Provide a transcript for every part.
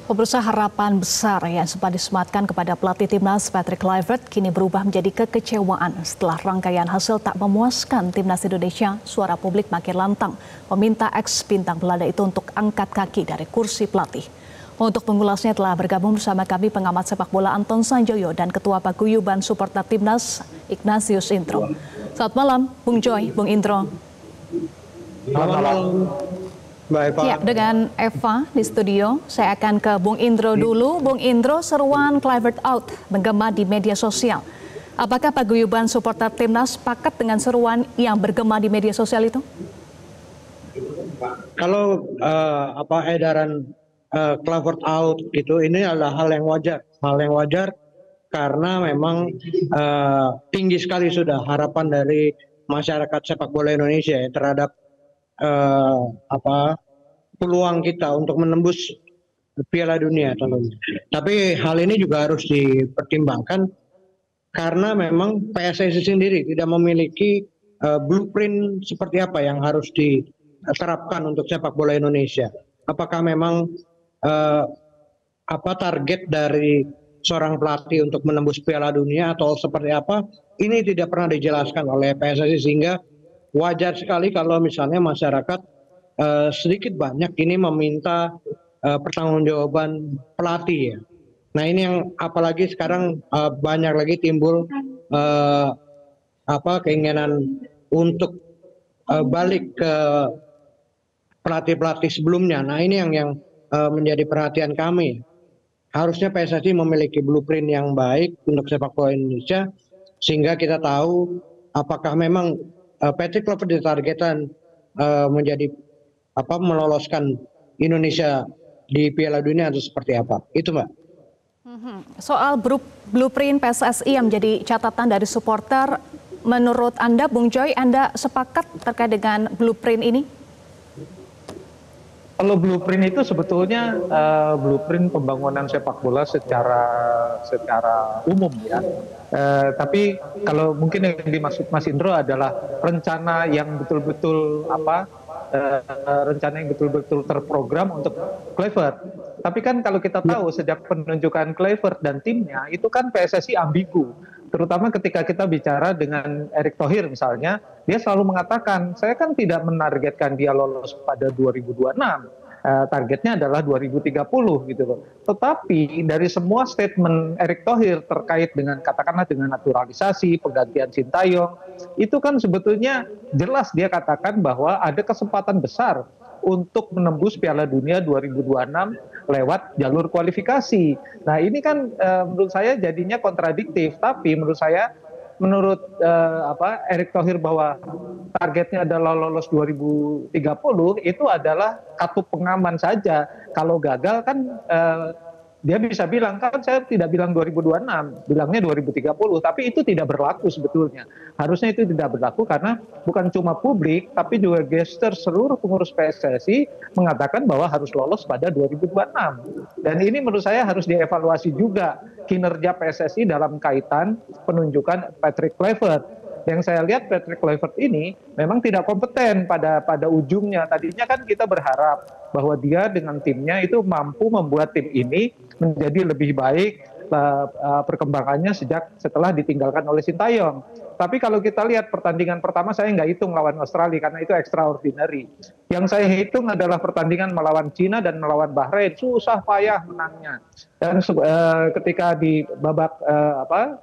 Pemirsa, harapan besar yang sempat disematkan kepada pelatih timnas Patrick Kluivert kini berubah menjadi kekecewaan setelah rangkaian hasil tak memuaskan timnas Indonesia. Suara publik makin lantang meminta ex bintang Belanda itu untuk angkat kaki dari kursi pelatih. Untuk mengulasnya telah bergabung bersama kami pengamat sepak bola Anton Sanjoyo dan Ketua Paguyuban Supporter Timnas Ignatius Indro. Selamat malam, Bung Joy, Bung Indro. Selamat malam. Baik, Pak. Ya, dengan Eva di studio, saya akan ke Bung Indro dulu. Bung Indro, seruan Kluivert out menggema di media sosial. Apakah Paguyuban Supporter Timnas sepakat dengan seruan yang bergema di media sosial itu? Kalau edaran Kluivert out gitu, ini adalah hal yang wajar karena memang tinggi sekali sudah harapan dari masyarakat sepak bola Indonesia ya, terhadap peluang kita untuk menembus Piala Dunia tentunya. Tapi hal ini juga harus dipertimbangkan karena memang PSSI sendiri tidak memiliki blueprint seperti apa yang harus diterapkan untuk sepak bola Indonesia. Apakah memang target dari seorang pelatih untuk menembus Piala Dunia atau seperti apa? Ini tidak pernah dijelaskan oleh PSSI, sehingga wajar sekali kalau misalnya masyarakat sedikit banyak ini meminta pertanggungjawaban pelatih ya. Nah, ini yang apalagi sekarang banyak lagi timbul keinginan untuk balik ke pelatih-pelatih sebelumnya. Nah, ini yang menjadi perhatian kami. Harusnya PSSI memiliki blueprint yang baik untuk sepak bola Indonesia sehingga kita tahu apakah memang Patrick Kluivert ditargetkan menjadi meloloskan Indonesia di Piala Dunia atau seperti apa? Itu, Mbak. Soal blueprint PSSI yang menjadi catatan dari supporter, menurut Anda, Bung Joy, Anda sepakat terkait dengan blueprint ini? Kalau blueprint itu sebetulnya blueprint pembangunan sepak bola secara umum ya. Tapi kalau mungkin yang dimaksud Mas Indro adalah rencana yang betul-betul rencana yang betul-betul terprogram untuk Kluivert. Tapi kan kalau kita tahu sejak penunjukan Kluivert dan timnya itu kan PSSI ambigu. Terutama ketika kita bicara dengan Erick Thohir misalnya, dia selalu mengatakan, saya kan tidak menargetkan dia lolos pada 2026, targetnya adalah 2030 gitu loh. Tetapi dari semua statement Erick Thohir terkait dengan katakanlah dengan naturalisasi, penggantian Sintayong, itu kan sebetulnya jelas dia katakan bahwa ada kesempatan besar untuk menembus Piala Dunia 2026 lewat jalur kualifikasi. Nah, ini kan menurut saya jadinya kontradiktif. Tapi menurut saya, menurut Erick Thohir bahwa targetnya adalah lolos 2030, itu adalah kartu pengaman saja. Kalau gagal kan dia bisa bilang, kan saya tidak bilang 2026, bilangnya 2030, tapi itu tidak berlaku sebetulnya. Harusnya itu tidak berlaku karena bukan cuma publik, tapi juga gestur seluruh pengurus PSSI mengatakan bahwa harus lolos pada 2026. Dan ini menurut saya harus dievaluasi juga kinerja PSSI dalam kaitan penunjukan Patrick Kluivert. Yang saya lihat Patrick Kluivert ini memang tidak kompeten pada ujungnya. Tadinya kan kita berharap bahwa dia dengan timnya itu mampu membuat tim ini menjadi lebih baik perkembangannya setelah ditinggalkan oleh Sintayong. Tapi kalau kita lihat pertandingan pertama, saya nggak hitung lawan Australia karena itu extraordinary. Yang saya hitung adalah pertandingan melawan Cina dan melawan Bahrain, susah payah menangnya. Dan ketika di babak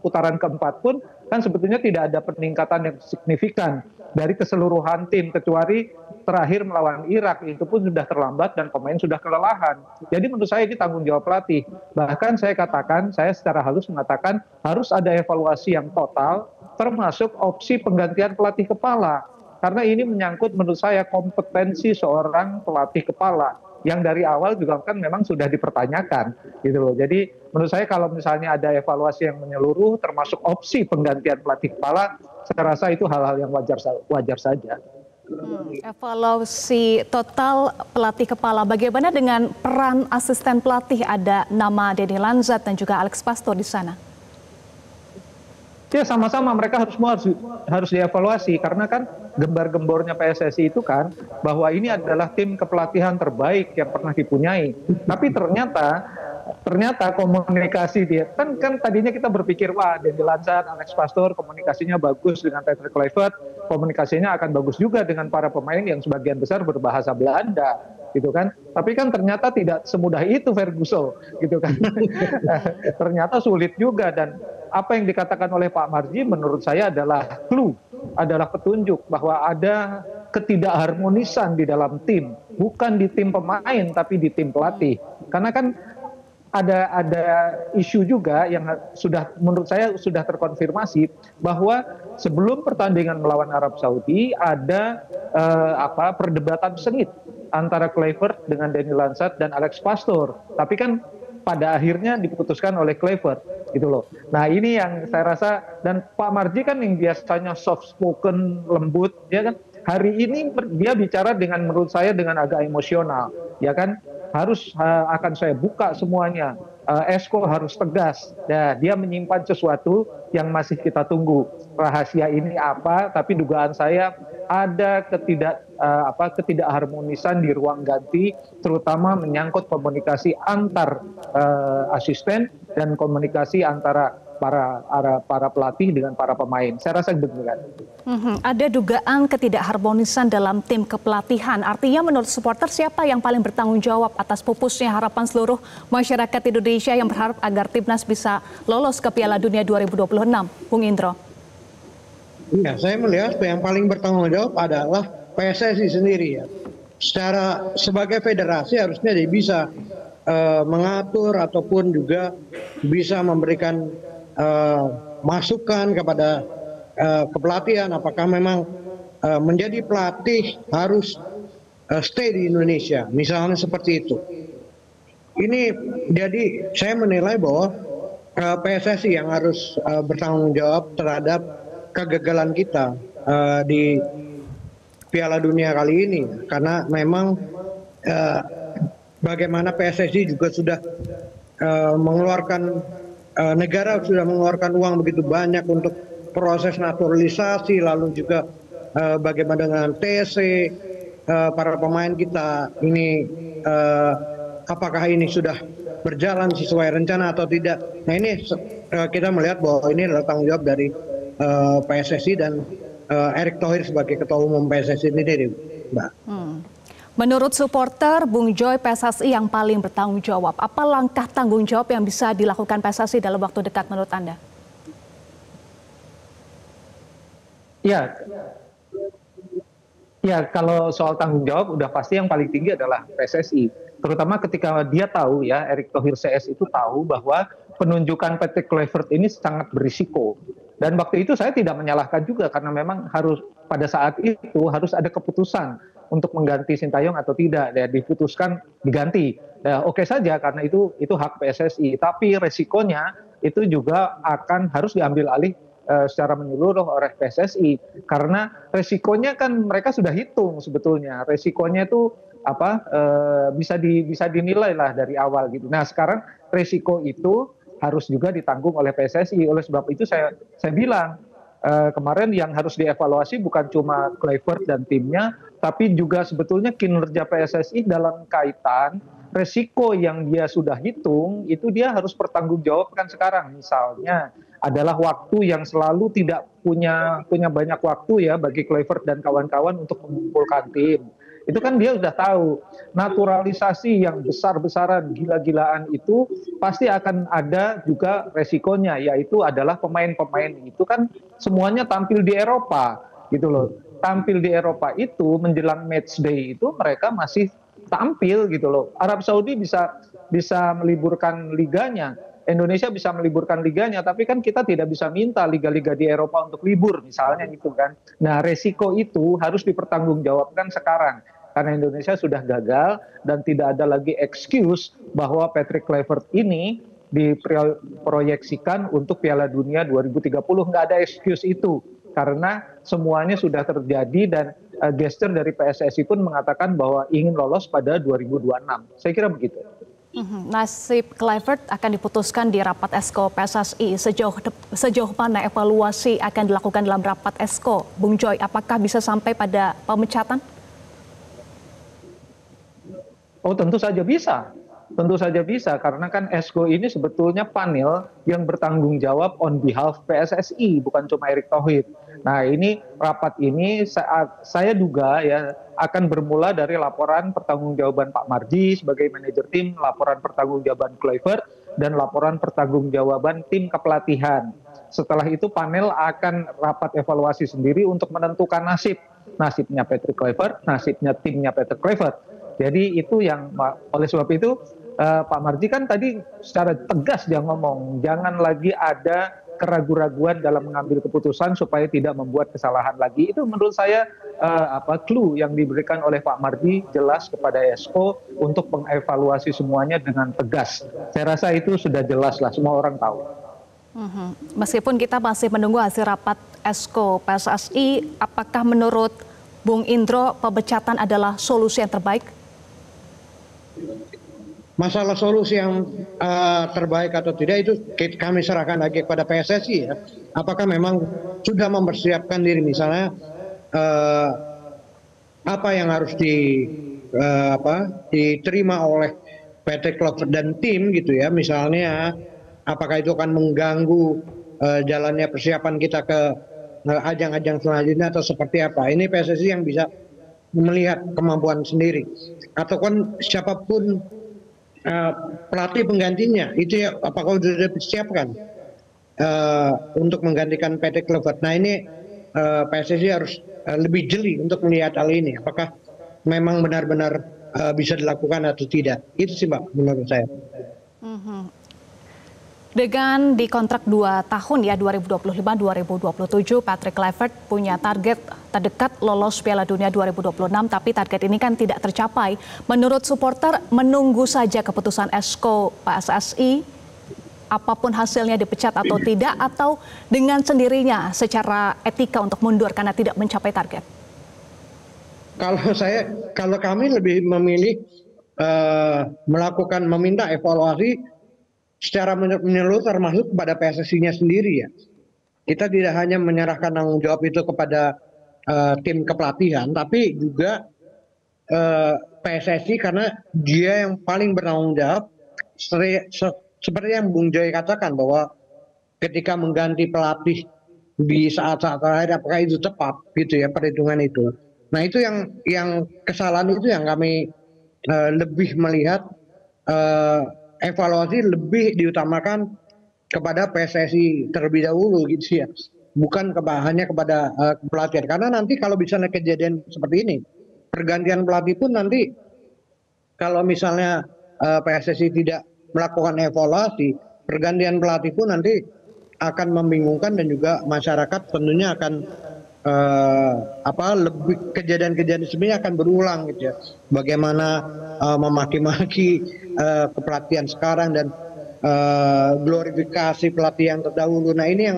putaran keempat pun kan sebetulnya tidak ada peningkatan yang signifikan dari keseluruhan tim, kecuali terakhir melawan Irak, itu pun sudah terlambat dan pemain sudah kelelahan. Jadi menurut saya ini tanggung jawab pelatih. Bahkan saya secara halus mengatakan harus ada evaluasi yang total, termasuk opsi penggantian pelatih kepala. Karena ini menyangkut menurut saya kompetensi seorang pelatih kepala yang dari awal juga kan memang sudah dipertanyakan gitu loh. Jadi menurut saya kalau misalnya ada evaluasi yang menyeluruh termasuk opsi penggantian pelatih kepala, saya rasa itu hal-hal yang wajar saja. Evaluasi total pelatih kepala, bagaimana dengan peran asisten pelatih? Ada nama Denny Lanzat dan juga Alex Pasto di sana. Ya sama-sama mereka harus dievaluasi karena kan gembar-gembornya PSSI itu kan bahwa ini adalah tim kepelatihan terbaik yang pernah dipunyai. Tapi ternyata komunikasi dia kan tadinya kita berpikir wah Denny Lansat, Alex Pastoor komunikasinya bagus dengan Patrick Kluivert, komunikasinya akan bagus juga dengan para pemain yang sebagian besar berbahasa Belanda gitu kan. Tapi kan ternyata tidak semudah itu Ferguson gitu kan. Ternyata sulit juga, dan apa yang dikatakan oleh Pak Marji menurut saya adalah clue, adalah petunjuk bahwa ada ketidakharmonisan di dalam tim, bukan di tim pemain tapi di tim pelatih. Karena kan ada isu juga yang menurut saya sudah terkonfirmasi bahwa sebelum pertandingan melawan Arab Saudi ada perdebatan sengit antara Kluivert dengan Denny Lansat dan Alex Pastoor. Tapi kan pada akhirnya diputuskan oleh Kluivert gitu loh. Nah ini yang saya rasa, dan Pak Marji kan yang biasanya soft spoken, lembut, ya kan, hari ini dia bicara dengan menurut saya dengan agak emosional, ya kan, akan saya buka semuanya. Esko harus tegas. Ya, dia menyimpan sesuatu yang masih kita tunggu. Rahasia ini apa? Tapi dugaan saya ada ketidakharmonisan di ruang ganti, terutama menyangkut komunikasi antar asisten dan komunikasi antara para pelatih dengan para pemain. Saya rasa demikian. Ada dugaan ketidakharmonisan dalam tim kepelatihan. Artinya menurut supporter siapa yang paling bertanggung jawab atas pupusnya harapan seluruh masyarakat Indonesia yang berharap agar timnas bisa lolos ke Piala Dunia 2026, Bung Indro? Ya, saya melihat yang paling bertanggung jawab adalah PSSI sendiri ya. Sebagai federasi harusnya dia bisa mengatur ataupun juga bisa memberikan masukan kepada kepelatihan, apakah memang menjadi pelatih harus stay di Indonesia, misalnya seperti itu. Ini jadi saya menilai bahwa PSSI yang harus bertanggung jawab terhadap kegagalan kita di Piala Dunia kali ini, karena memang bagaimana PSSI juga sudah mengeluarkan negara sudah mengeluarkan uang begitu banyak untuk proses naturalisasi, lalu juga bagaimana dengan TC para pemain kita ini, apakah ini sudah berjalan sesuai rencana atau tidak. Nah ini kita melihat bahwa ini adalah tanggung jawab dari PSSI dan Erick Thohir sebagai ketua umum PSSI sendiri, Mbak. Menurut supporter, Bung Joy, PSSI yang paling bertanggung jawab. Apa langkah tanggung jawab yang bisa dilakukan PSSI dalam waktu dekat menurut Anda? Ya, kalau soal tanggung jawab udah pasti yang paling tinggi adalah PSSI. Terutama ketika dia tahu ya, Erick Thohir CS itu tahu bahwa penunjukan Patrick Kluivert ini sangat berisiko. Dan waktu itu saya tidak menyalahkan juga karena memang pada saat itu harus ada keputusan untuk mengganti Sintayong atau tidak, ya diputuskan diganti. Ya, oke saja karena itu hak PSSI, tapi resikonya itu juga harus diambil alih secara menyeluruh oleh PSSI, karena resikonya kan mereka sudah hitung sebetulnya. Resikonya itu bisa dinilai lah dari awal gitu. Nah, sekarang resiko itu harus juga ditanggung oleh PSSI. Oleh sebab itu saya bilang kemarin yang harus dievaluasi bukan cuma Kluivert dan timnya, tapi juga sebetulnya kinerja PSSI dalam kaitan resiko yang dia sudah hitung, itu dia harus pertanggungjawabkan sekarang. Misalnya adalah waktu yang selalu tidak punya banyak waktu ya bagi Kluivert dan kawan-kawan untuk mengumpulkan tim. Itu kan dia sudah tahu naturalisasi yang besar-besaran, gila-gilaan itu pasti akan ada juga resikonya, yaitu adalah pemain-pemain itu kan semuanya tampil di Eropa gitu loh. Tampil di Eropa itu menjelang match day itu mereka masih tampil gitu loh. Arab Saudi bisa meliburkan liganya, Indonesia bisa meliburkan liganya, tapi kan kita tidak bisa minta liga-liga di Eropa untuk libur misalnya gitu kan. Nah, resiko itu harus dipertanggungjawabkan sekarang karena Indonesia sudah gagal dan tidak ada lagi excuse bahwa Patrick Kluivert ini diproyeksikan untuk Piala Dunia 2030. Nggak ada excuse itu karena semuanya sudah terjadi dan gesture dari PSSI pun mengatakan bahwa ingin lolos pada 2026. Saya kira begitu. Nasib Kluivert akan diputuskan di rapat Esko PSSI. Sejauh mana evaluasi akan dilakukan dalam rapat Esko? Bung Joy, apakah bisa sampai pada pemecatan? Oh, tentu saja bisa. Tentu saja bisa, karena kan Esko ini sebetulnya panel yang bertanggung jawab on behalf PSSI, bukan cuma Erick Thohir. Nah, ini rapat ini saya duga ya akan bermula dari laporan pertanggungjawaban Pak Marji sebagai manajer tim, laporan pertanggungjawaban Kluivert, dan laporan pertanggungjawaban tim kepelatihan. Setelah itu panel akan rapat evaluasi sendiri untuk menentukan nasibnya Patrick Kluivert, nasibnya timnya Patrick Kluivert. Jadi itu yang oleh sebab itu Pak Marji kan tadi secara tegas dia ngomong jangan lagi ada keraguan-raguan dalam mengambil keputusan supaya tidak membuat kesalahan lagi. Itu menurut saya clue yang diberikan oleh Pak Marji jelas kepada Esko untuk mengevaluasi semuanya dengan tegas. Saya rasa itu sudah jelas lah, semua orang tahu. Meskipun kita masih menunggu hasil rapat Esko PSSI, apakah menurut Bung Indro pemecatan adalah solusi yang terbaik? Masalah solusi yang terbaik atau tidak itu kami serahkan lagi kepada PSSI ya. Apakah memang sudah mempersiapkan diri, misalnya apa yang harus diterima oleh PT Kluivert dan tim gitu ya. Misalnya apakah itu akan mengganggu jalannya persiapan kita ke ajang-ajang selanjutnya atau seperti apa. Ini PSSI yang bisa melihat kemampuan sendiri. Ataupun siapapun pelatih penggantinya itu ya, apakah sudah disiapkan untuk menggantikan PT Kluivert. Nah ini PSSI harus lebih jeli untuk melihat hal ini, apakah memang benar-benar bisa dilakukan atau tidak. Itu sih Mbak menurut saya. Dengan dikontrak 2 tahun ya 2025-2027, Patrick Kluivert punya target terdekat lolos Piala Dunia 2026, tapi target ini kan tidak tercapai. Menurut supporter menunggu saja keputusan Esko PSSI, apapun hasilnya dipecat atau tidak, atau dengan sendirinya secara etika untuk mundur karena tidak mencapai target. Kalau kami lebih memilih meminta evaluasi secara menyeluruh termasuk kepada PSSI-nya sendiri ya. Kita tidak hanya menyerahkan tanggung jawab itu kepada tim kepelatihan, tapi juga PSSI karena dia yang paling bertanggung jawab. Seperti yang Bung Joy katakan bahwa ketika mengganti pelatih di saat-saat terakhir, apakah itu tepat gitu ya perhitungan itu. Nah itu yang kesalahan itu yang kami lebih melihat evaluasi lebih diutamakan kepada PSSI terlebih dahulu gitu ya, bukan hanya kepada pelatihan. Karena nanti kalau misalnya kejadian seperti ini, pergantian pelatih pun nanti kalau misalnya PSSI tidak melakukan evaluasi, pergantian pelatih pun nanti akan membingungkan dan juga masyarakat tentunya akan lebih kejadian-kejadian sebenarnya akan berulang gitu ya. Bagaimana memaki-maki kepelatihan sekarang dan glorifikasi pelatih yang terdahulu. Nah ini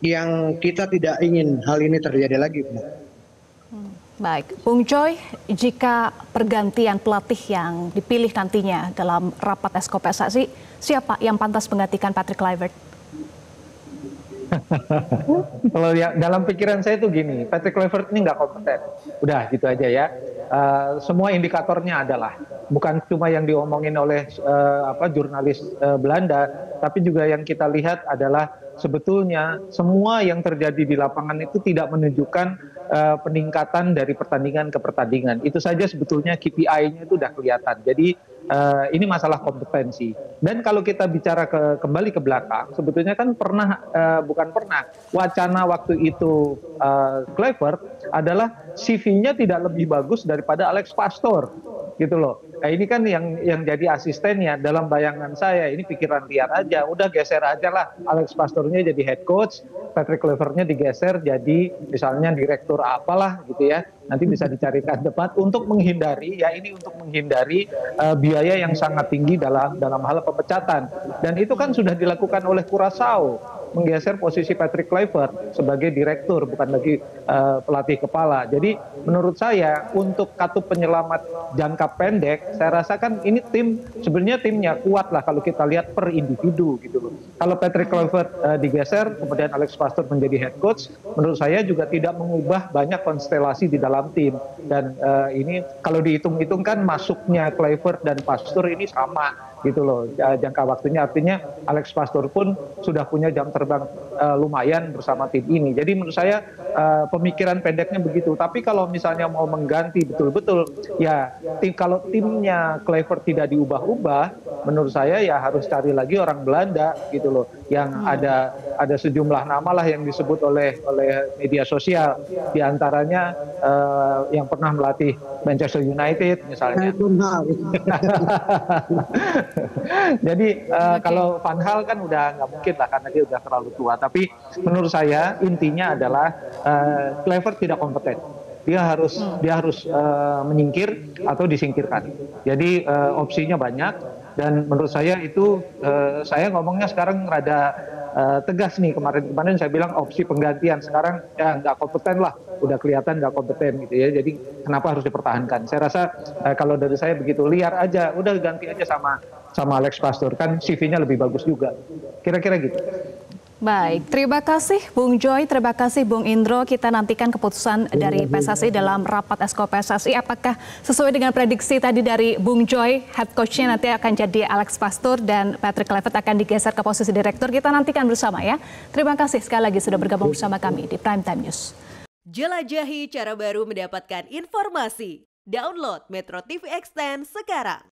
yang kita tidak ingin hal ini terjadi lagi. Baik, Bung Joy, jika pergantian pelatih yang dipilih nantinya dalam rapat Esko PSSI, siapa yang pantas menggantikan Patrick Kluivert? Kalau ya dalam pikiran saya tuh gini, Patrick Kluivert ini nggak kompeten. Udah gitu aja ya. Semua indikatornya adalah bukan cuma yang diomongin oleh jurnalis Belanda, tapi juga yang kita lihat adalah sebetulnya semua yang terjadi di lapangan itu tidak menunjukkan peningkatan dari pertandingan ke pertandingan. Itu saja sebetulnya KPI-nya itu udah kelihatan. Jadi ini masalah kompetensi. Dan kalau kita bicara kembali ke belakang, sebetulnya kan wacana waktu itu Kluivert adalah CV-nya tidak lebih bagus daripada Alex Pastoor, gitu loh. Nah, ini kan yang jadi asistennya. Dalam bayangan saya, ini pikiran liar aja. Udah geser aja lah, Alex Pastoornya jadi head coach, Patrick Kluivert-nya digeser jadi misalnya direktur apalah gitu ya. Nanti bisa dicarikan tempat untuk menghindari biaya yang sangat tinggi dalam hal pemecatan. Dan itu kan sudah dilakukan oleh Curaçao menggeser posisi Patrick Kluivert sebagai direktur, bukan lagi pelatih kepala. Jadi menurut saya untuk kartu penyelamat jangka pendek, saya rasakan ini tim sebenarnya timnya kuat lah kalau kita lihat per individu gitu loh. Kalau Patrick Kluivert digeser, kemudian Alex Pastoor menjadi head coach, menurut saya juga tidak mengubah banyak konstelasi di dalam tim. Dan ini kalau dihitung-hitung kan masuknya Kluivert dan Pastoor ini sama gitu loh jangka waktunya, artinya Alex Pastoor pun sudah punya jam terbang lumayan bersama tim ini. Jadi menurut saya pemikiran pendeknya begitu. Tapi kalau misalnya mau mengganti betul-betul ya kalau timnya Kluivert tidak diubah-ubah, menurut saya ya harus cari lagi orang Belanda gitu loh, yang ada sejumlah nama lah yang disebut oleh media sosial, diantaranya yang pernah melatih Manchester United misalnya. Jadi kalau Van Gaal kan udah nggak mungkin lah karena dia udah terlalu tua. Tapi menurut saya intinya adalah Kluivert tidak kompeten. Dia harus menyingkir atau disingkirkan. Jadi opsinya banyak dan menurut saya itu saya ngomongnya sekarang rada tegas nih. Kemarin saya bilang opsi penggantian, sekarang ya nggak kompeten lah, udah kelihatan nggak kompeten gitu ya. Jadi kenapa harus dipertahankan? Saya rasa kalau dari saya begitu, liar aja, udah ganti aja sama Alex Pastoor, kan CV-nya lebih bagus juga. Kira-kira gitu. Baik, terima kasih Bung Joy, terima kasih Bung Indro. Kita nantikan keputusan dari PSSI dalam rapat Esko PSSI. Apakah sesuai dengan prediksi tadi dari Bung Joy, head coach-nya nanti akan jadi Alex Pastoor dan Patrick Kluivert akan digeser ke posisi direktur. Kita nantikan bersama ya. Terima kasih sekali lagi sudah bergabung bersama kami di Prime Time News. Jelajahi cara baru mendapatkan informasi. Download Metro TV Extend sekarang.